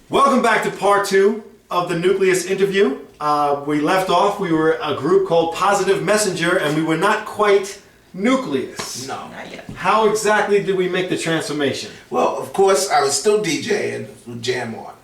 Welcome back to part 2 of the Newcleus interview. We left off, we were a group called Positive Messenger, and we were not quite Newcleus. No. Not yet. How exactly did we make the transformation? Well, of course, I was still DJing with Jam On.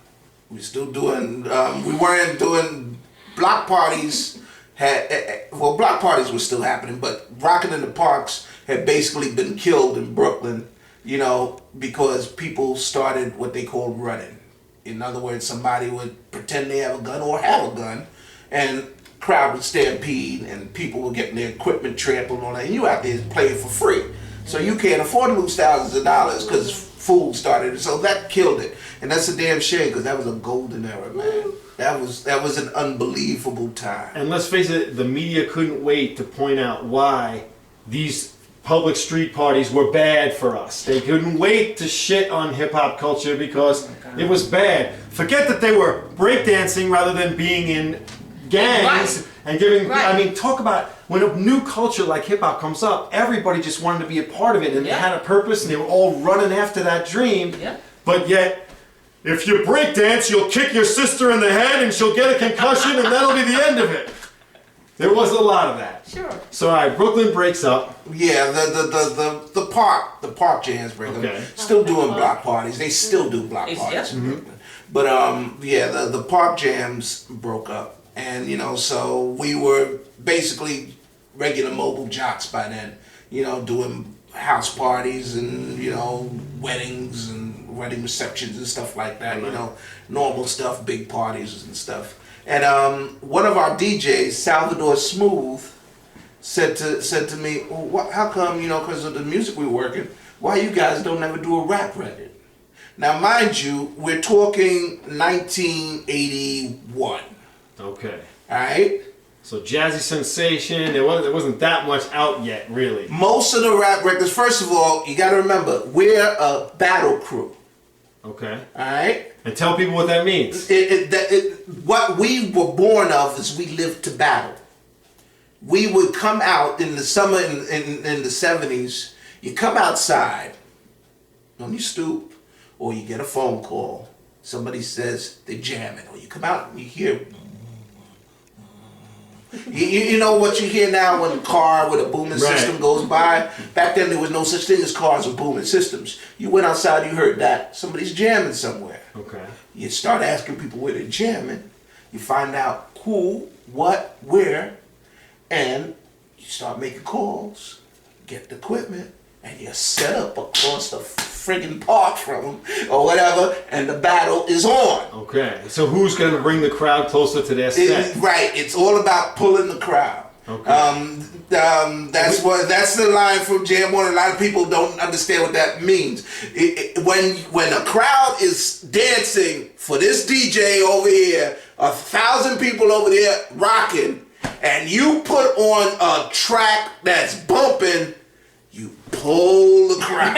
We were still doing, we weren't doing block parties. Block parties were still happening, but Rockin' in the Parks had basically been killed in Brooklyn, you know, because people started what they call running. In other words, somebody would pretend they have a gun or have a gun, and crowd would stampede, and people were getting their equipment trampled on it, and you out there playing for free. So you can't afford to lose thousands of dollars because fools started it. So that killed it, and that's a damn shame because that was a golden era, man. That was an unbelievable time. And let's face it, the media couldn't wait to point out why these public street parties were bad for us. They couldn't wait to shit on hip-hop culture because it was bad. Forget that they were breakdancing rather than being in gangs and giving, I mean, talk about when a new culture like hip-hop comes up, everybody just wanted to be a part of it, and they had a purpose, and they were all running after that dream. But yet, if you breakdance, you'll kick your sister in the head and she'll get a concussion, and that'll be the end of it. There was a lot of that. Sure. So, all right, Brooklyn breaks up. Yeah, the park jams break up. Still doing block parties. They still do block parties in Brooklyn. But yeah, the park jams broke up, and you know, so we were basically regular mobile jocks by then. You know, doing house parties and you know weddings and wedding receptions and stuff like that. You know, normal stuff, big parties and stuff. And one of our DJs, Salvador Smooth, said to me, well, how come, you know, because of the music we're working, why you guys don't ever do a rap record? Now, mind you, we're talking 1981. Okay. All right? So Jazzy Sensation, there wasn't that much out yet, really. Most of the rap records, first of all, you got to remember, we're a battle crew. Okay. All right? And tell people what that means. What we were born of is we lived to battle. We would come out in the summer in the 70s. You come outside on your stoop, or you get a phone call. Somebody says they're jamming, or you come out and you hear. You know what you hear now when a car with a booming system goes by? Back then there was no such thing as cars with booming systems. You went outside, you heard that. Somebody's jamming somewhere. Okay. You start asking people where they're jamming. You find out who, what, where, and you start making calls, get the equipment, and you set up across the friggin' park from them or whatever, and the battle is on. Okay, so who's going to bring the crowd closer to their set? Right, it's all about pulling the crowd. Okay. That's the line from Jam On. A lot of people don't understand what that means. When a crowd is dancing for this DJ over here, 1,000 people over there rocking, and you put on a track that's bumping, you pull the crowd.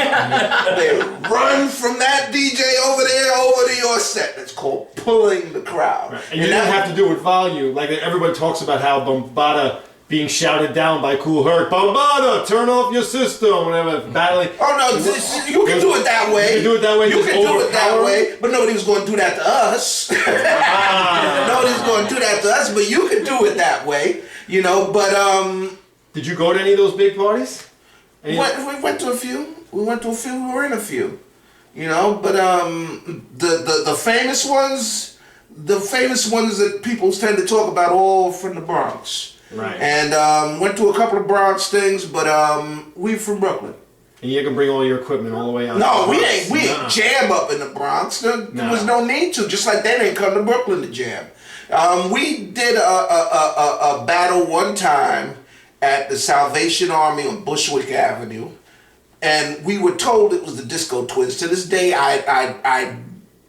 They run from that DJ over there over to your set. That's called pulling the crowd. Right. And you didn't have to do it with volume. Like everybody talks about how Bombada being shouted down by Kool Herc. Bombada, turn off your system, whatever, battling. Oh no, you can do it that way. You can do it that way. You can do it that way, but nobody was going to do that to us. Nobody's going to do that to us, but you can do it that way, you know. But did you go to any of those big parties? We went to a few. We were in a few, you know. But the famous ones that people tend to talk about, all from the Bronx. Right. And went to a couple of Bronx things, but we from Brooklyn. And you can bring all your equipment all the way out. No, we ain't jam up in the Bronx. There was no need to. Just like they didn't come to Brooklyn to jam. We did a battle one time at the Salvation Army on Bushwick Avenue, and we were told it was the Disco Twins. To this day, I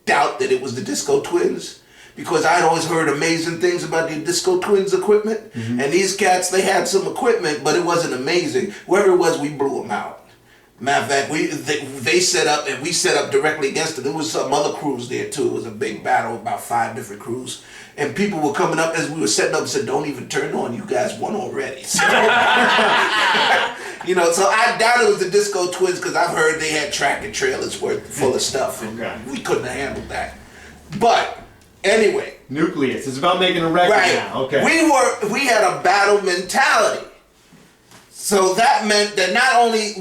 doubt that it was the Disco Twins, because I'd always heard amazing things about the Disco Twins equipment, and these cats, they had some equipment, but it wasn't amazing. Whoever it was, we blew them out. Matter of fact, they set up, and we set up directly against them. There was some other crews there too. It was a big battle, about 5 different crews. And people were coming up as we were setting up and said, don't even turn on, you guys won already. So, you know, so I doubt it was the Disco Twins, because I've heard they had tractor trailers full of stuff, and we couldn't have handled that. But anyway, Newcleus. It's about making a record now. Okay. We had a battle mentality. So that meant that not only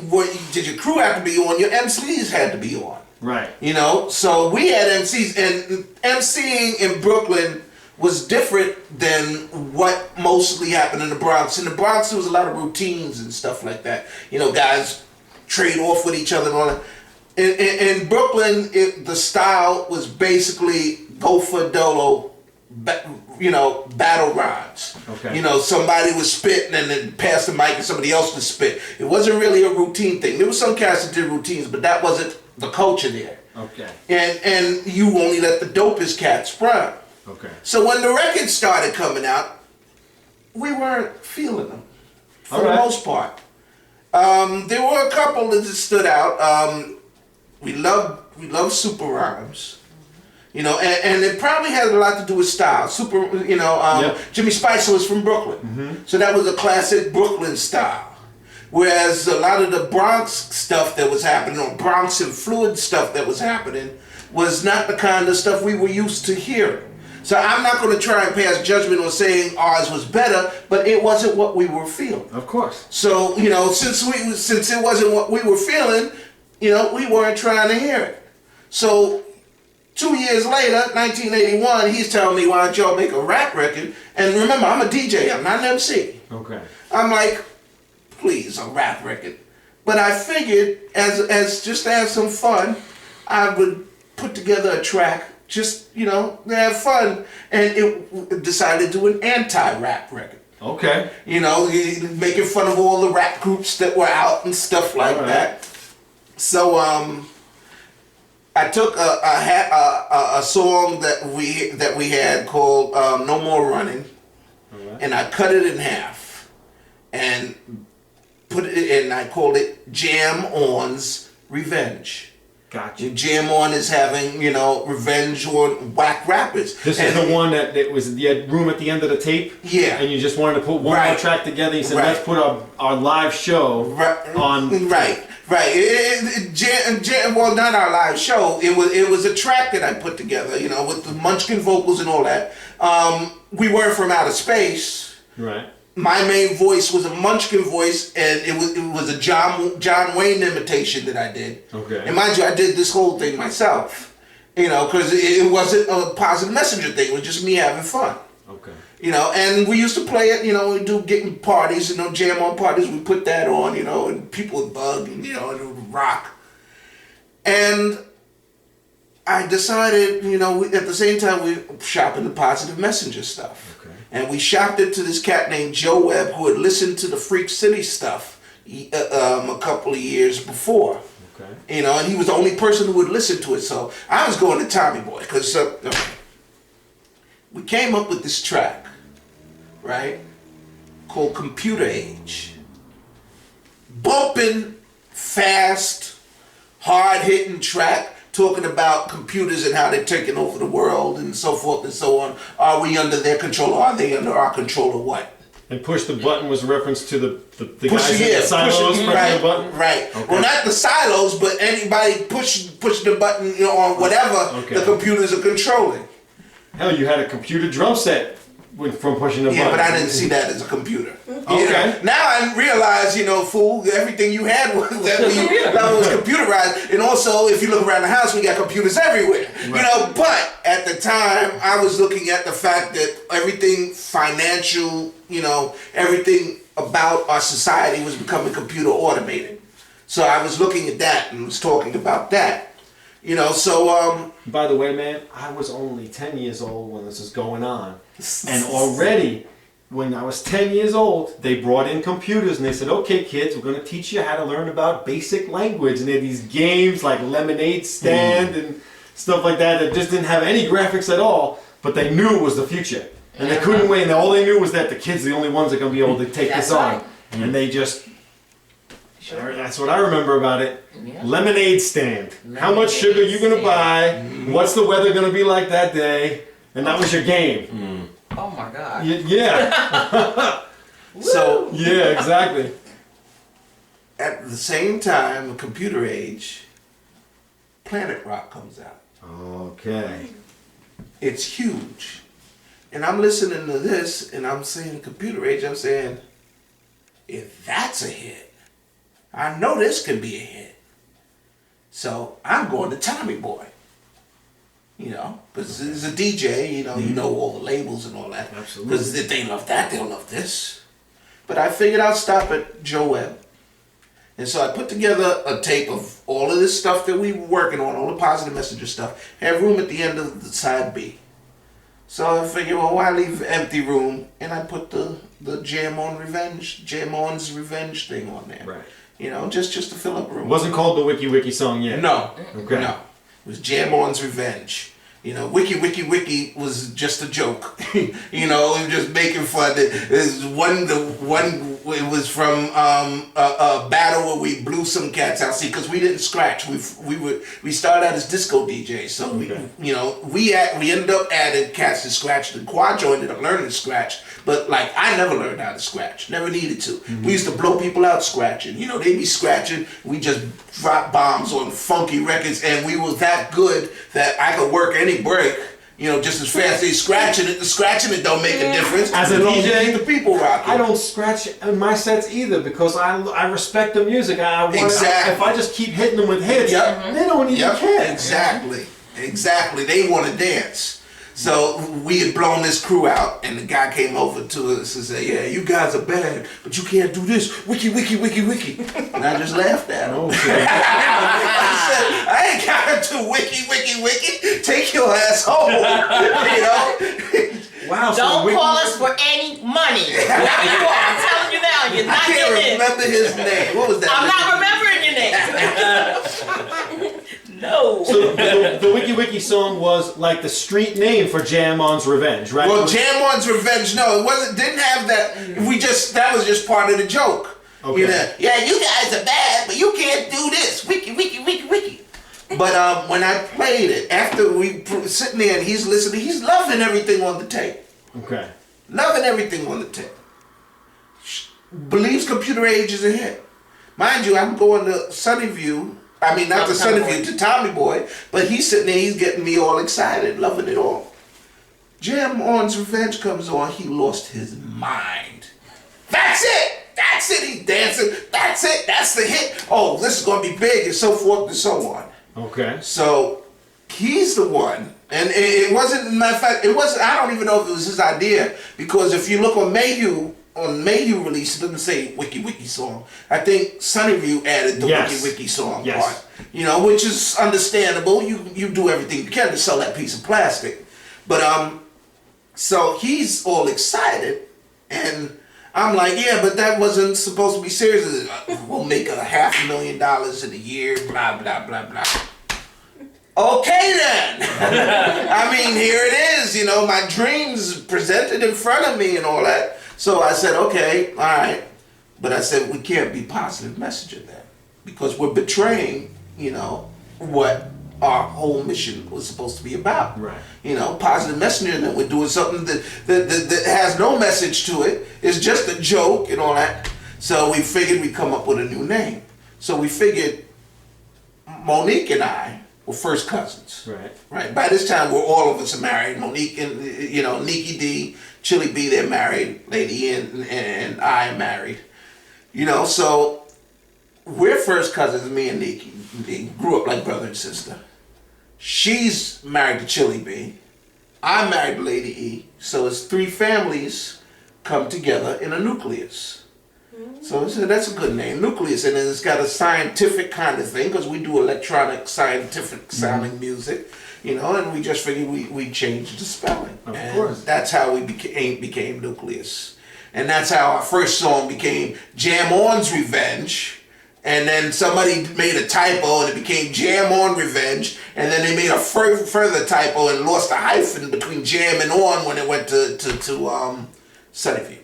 did your crew have to be on, your MCs had to be on. Right. You know, so we had MCs, and MCing in Brooklyn was different than what mostly happened in the Bronx. In the Bronx, there was a lot of routines and stuff like that. You know, guys trade off with each other and all that. In Brooklyn, the style was basically go for dolo, battle rhymes. Okay. You know, somebody was spitting and then pass the mic and somebody else would spit. It wasn't really a routine thing. There was some cats that did routines, but that wasn't the culture there. Okay. And you only let the dopest cats run. Okay. So when the records started coming out, we weren't feeling them for the most part. There were a couple that just stood out. We love super rhymes, you know, and it probably had a lot to do with style. Jimmy Spicer was from Brooklyn, so that was a classic Brooklyn style. Whereas a lot of the Bronx stuff that was happening, or Bronx and fluid stuff that was happening, was not the kind of stuff we were used to hearing. So I'm not going to try and pass judgment on saying ours was better, but it wasn't what we were feeling. Of course. So, you know, since it wasn't what we were feeling, you know, we weren't trying to hear it. So 2 years later, 1981, he's telling me, why don't y'all make a rap record? And remember, I'm a DJ, I'm not an MC. Okay. I'm like, please, a rap record. But I figured, as just to have some fun, I would put together a track, just, you know, to have fun. And it decided to do an anti-rap record. Okay. You know, making fun of all the rap groups that were out and stuff like that. So I took a song that we had called "No More Running," and I cut it in half and put it, and I called it "Jam On's Revenge." Gotcha. Jam On is having, you know, revenge on whack rappers. This is the one that you had room at the end of the tape? Yeah. And you just wanted to put one more track together. You said, let's put our live show on. Right. Well, not our live show. It was a track that I put together, you know, with the Munchkin vocals and all that. We weren't from outer space. Right. My main voice was a Munchkin voice, and it was a John Wayne imitation that I did. Okay. And mind you, I did this whole thing myself, you know, because it wasn't a Positive Messenger thing. It was just me having fun. Okay. You know, and we used to play it, you know, we do getting parties, you know, jam on parties, we put that on, you know, and people would bug, and, you know, and it would rock. And I decided, you know, at the same time, we were shopping the Positive Messenger stuff. Okay. And we shopped it to this cat named Joe Webb, who had listened to the Freak City stuff a couple of years before. Okay. You know, and he was the only person who would listen to it. So I was going to Tommy Boy, because we came up with this track, right, called Computer Age. Bumping, fast, hard-hitting track, talking about computers and how they're taking over the world and so forth and so on. Are we under their control, or are they under our control, or what? And push the button was a reference to the guys in the silos pressing the button? Right. Okay. Well, not the silos, but anybody push the button, you know, on whatever the computers are controlling. Hell, you had a computer drum set from pushing the button. Yeah, but I didn't see that as a computer. Okay. You know? Now I realize, you know, fool, everything you had was that was computerized. And also, if you look around the house, we got computers everywhere. Right. You know, but at the time, I was looking at the fact that everything financial, you know, everything about our society was becoming computer automated. So I was looking at that and was talking about that. You know, so by the way, man, I was only 10 years old when this was going on. And already, when I was 10 years old, they brought in computers and they said, okay, kids, we're going to teach you how to learn about basic language. And they had these games like Lemonade Stand and stuff like that just didn't have any graphics at all, but they knew it was the future. And they couldn't wait. And all they knew was that the kids are the only ones that are going to be able to take this on. And they just... Sure. That's what I remember about it. Yeah. Lemonade Stand. How much sugar you gonna buy? What's the weather gonna be like that day? And that was your game. Oh my God. Yeah. So yeah, exactly. At the same time, Computer Age, Planet Rock comes out. Okay. It's huge. And I'm listening to this, and I'm saying, computer age, I'm saying, if that's a hit, I know this could be a hit. So I'm going to Tommy Boy. You know, because as a DJ, you know all the labels and all that. Absolutely. Because if they love that, they'll love this. But I figured I'll stop at Joe Webb. And so I put together a tape of all of this stuff that we were working on, all the Positive Messenger stuff. Have room at the end of the side B. So I figured, well, why leave empty room? And I put the Jam On's Revenge thing on there. Right. You know, just to fill up room. It wasn't called the Wiki Wiki song yet. No. Okay. No. It was Jam On's Revenge. You know, Wiki Wiki Wiki was just a joke. You know, we were just making fun. It was from a battle where we blew some cats out. See, because we didn't scratch. We started out as disco DJs, so we ended up adding cats to scratch. And Quadro ended up learning to scratch, but like I never learned how to scratch. Never needed to. We used to blow people out scratching. You know, they'd be scratching. We just drop bombs on funky records, and we was that good that I could work any break, you know, just as fast as scratching it. The scratching it don't make a difference. As a DJ, the people rocking. I don't scratch in my sets either because I respect the music. Exactly. If I just keep hitting them with hits, they don't even care. Exactly. They want to dance. So we had blown this crew out, and the guy came over to us and said, "Yeah, you guys are bad, but you can't do this. Wiki, wiki, wiki, wiki." And I just laughed at him. Okay. I said, "I ain't got to wiki, wiki, wiki. Take your ass home." You know. Wow. Don't call us for any money. I'm telling you now, you're not I can't getting remember his name. What was that? I'm not remembering your name. No. So the Wiki Wiki song was like the street name for Jam On's Revenge, right? Well, Jam On's Revenge, no, it wasn't. Didn't have that. That was just part of the joke. Okay. You know, yeah, you guys are bad, but you can't do this. Wiki, wiki, wiki, wiki. But when I played it, after we sitting there and he's listening, he's loving everything on the tape. Okay. Loving everything on the tape. Believes Computer Age is a hit. Mind you, I'm going to Sunnyview. I mean, not to Sunnyview, to Tommy Boy, but he's sitting there, he's getting me all excited, loving it all. Jam On's Revenge comes on, he lost his mind. That's it! That's it, he's dancing. That's it, that's the hit. Oh, this is going to be big, and so forth and so on. Okay. So, he's the one. And it wasn't, matter of fact, it wasn't, I don't even know if it was his idea, because if you look on Mayhew release, it doesn't say Wiki Wiki song. I think Sunnyview added the Wiki Wiki song part. You know, which is understandable. You do everything you can to sell that piece of plastic. But so he's all excited, and I'm like, yeah, but that wasn't supposed to be serious. We'll make $500,000 in a year, blah blah blah blah. Okay then. I mean, here it is. You know, my dreams presented in front of me and all that. So I said, okay, all right. But I said, we can't be Positive Messenger then. Because we're betraying, you know, what our whole mission was supposed to be about. Right. You know, Positive Messenger, and then we're doing something that has no message to it. It's just a joke and all that. So we figured we'd come up with a new name. So we figured Monique and I were first cousins. Right. Right. By this time, all of us are married. Monique and, you know, Nikki D, Chili B, they're married. Lady and I am married. You know, so we're first cousins, me and Nikki. They grew up like brother and sister. She's married to Chili B. I'm married to Lady E. So it's three families come together in a nucleus. So that's a good name, Newcleus, and then it's got a scientific kind of thing because we do electronic, scientific sounding music, you know, and we just figured we changed the spelling. Of and course. That's how we became Newcleus. And that's how our first song became Jam On's Revenge, and then somebody made a typo and it became Jam On Revenge, and then they made a further typo and lost a hyphen between Jam and On when it went to Sunnyview.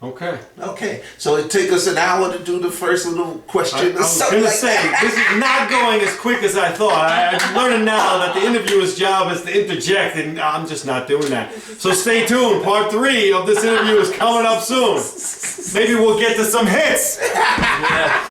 Okay, so it took us an hour to do the first little question. I was going to say, this is not going as quick as I thought. I'm learning now that the interviewer's job is to interject, and I'm just not doing that. So stay tuned. Part 3 of this interview is coming up soon. Maybe we'll get to some hits. Yeah.